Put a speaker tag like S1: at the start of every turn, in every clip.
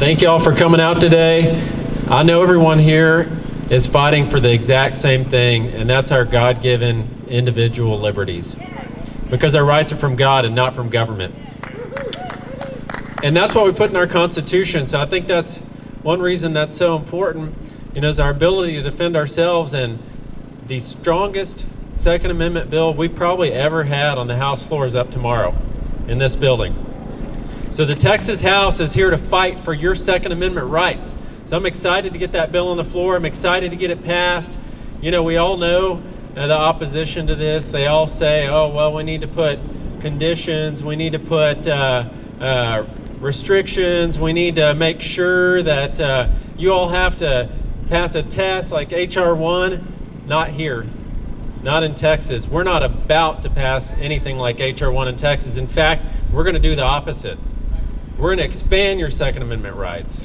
S1: Thank you all for coming out today. I know everyone here is fighting for the exact same thing, and that's our God-given individual liberties. Because our rights are from God and not from government. And that's what we put in our Constitution, so I think that's one reason that's so important, is our ability to defend ourselves. And the strongest Second Amendment bill we've probably ever had on the House floor is up tomorrow in this building. So the Texas House is here to fight for your Second Amendment rights. So I'm excited to get that bill on the floor. I'm excited to get it passed. We all know the opposition to this. They all say, oh, well, we need to put conditions. We need to put restrictions. We need to make sure that you all have to pass a test like H.R. 1. Not here. Not in Texas. We're not about to pass anything like H.R. 1 in Texas. In fact, we're going to do the opposite. We're going to expand your Second Amendment rights.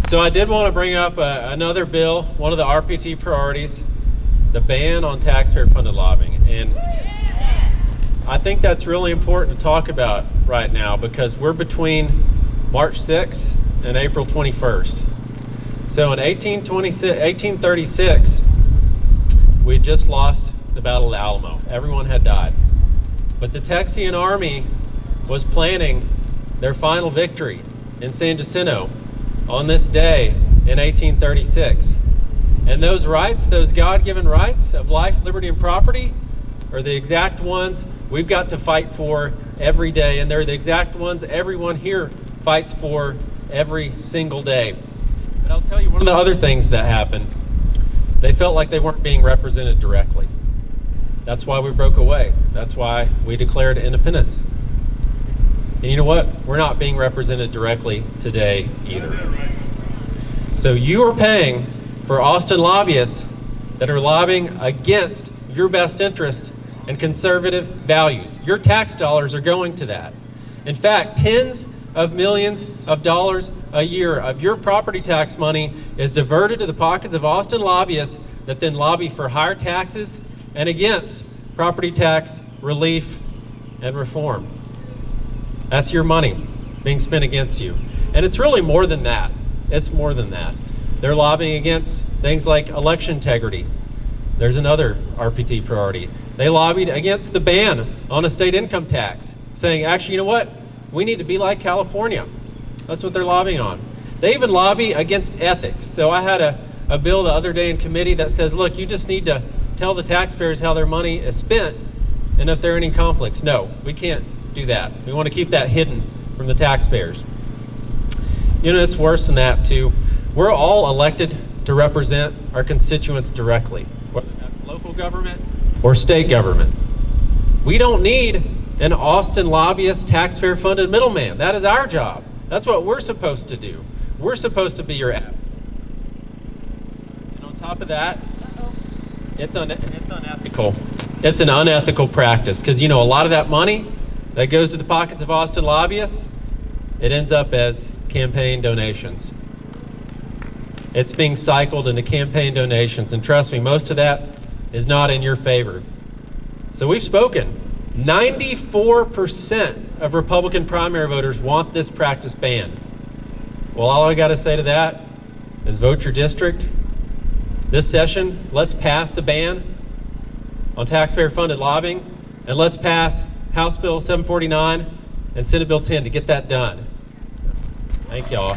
S1: So I did want to bring up another bill, one of the RPT priorities, the ban on taxpayer-funded lobbying. And I think that's really important to talk about right now because we're between March 6th and April 21st. So in 1836, we just lost the Battle of the Alamo. Everyone had died. But the Texian army was planning their final victory in San Jacinto on this day in 1836. And those rights, those God-given rights of life, liberty, and property are the exact ones we've got to fight for every day. And they're the exact ones everyone here fights for every single day. But I'll tell you one of the other things that happened. They felt like they weren't being represented directly. That's why we broke away. That's why we declared independence. And you know what? We're not being represented directly today either. So you are paying for Austin lobbyists that are lobbying against your best interest and conservative values. Your tax dollars are going to that. In fact, tens of millions of dollars a year of your property tax money is diverted to the pockets of Austin lobbyists that then lobby for higher taxes and against property tax relief and reform. That's your money being spent against you. And it's really more than that. It's more than that. They're lobbying against things like election integrity. There's another RPT priority. They lobbied against the ban on a state income tax, saying, actually, you know what? We need to be like California. That's what they're lobbying on. They even lobby against ethics. So I had a bill the other day in committee that says, look, you just need to tell the taxpayers how their money is spent and if there are any conflicts. No, we can't do that. We want to keep that hidden from the taxpayers. It's worse than that too. We're all elected to represent our constituents directly, whether that's local government or state government. We don't need an Austin lobbyist taxpayer-funded middleman. That is our job. That's what we're supposed to do. We're supposed to be your advocate. And on top of that, it's unethical. It's an unethical practice because, a lot of that money that goes to the pockets of Austin lobbyists, it ends up as campaign donations. It's being cycled into campaign donations, and trust me, most of that is not in your favor. So we've spoken. 94% of Republican primary voters want this practice banned. Well, all I got to say to that is vote your district. This session, let's pass the ban on taxpayer-funded lobbying, and let's pass House Bill 749 and Senate Bill 10 to get that done. Thank y'all.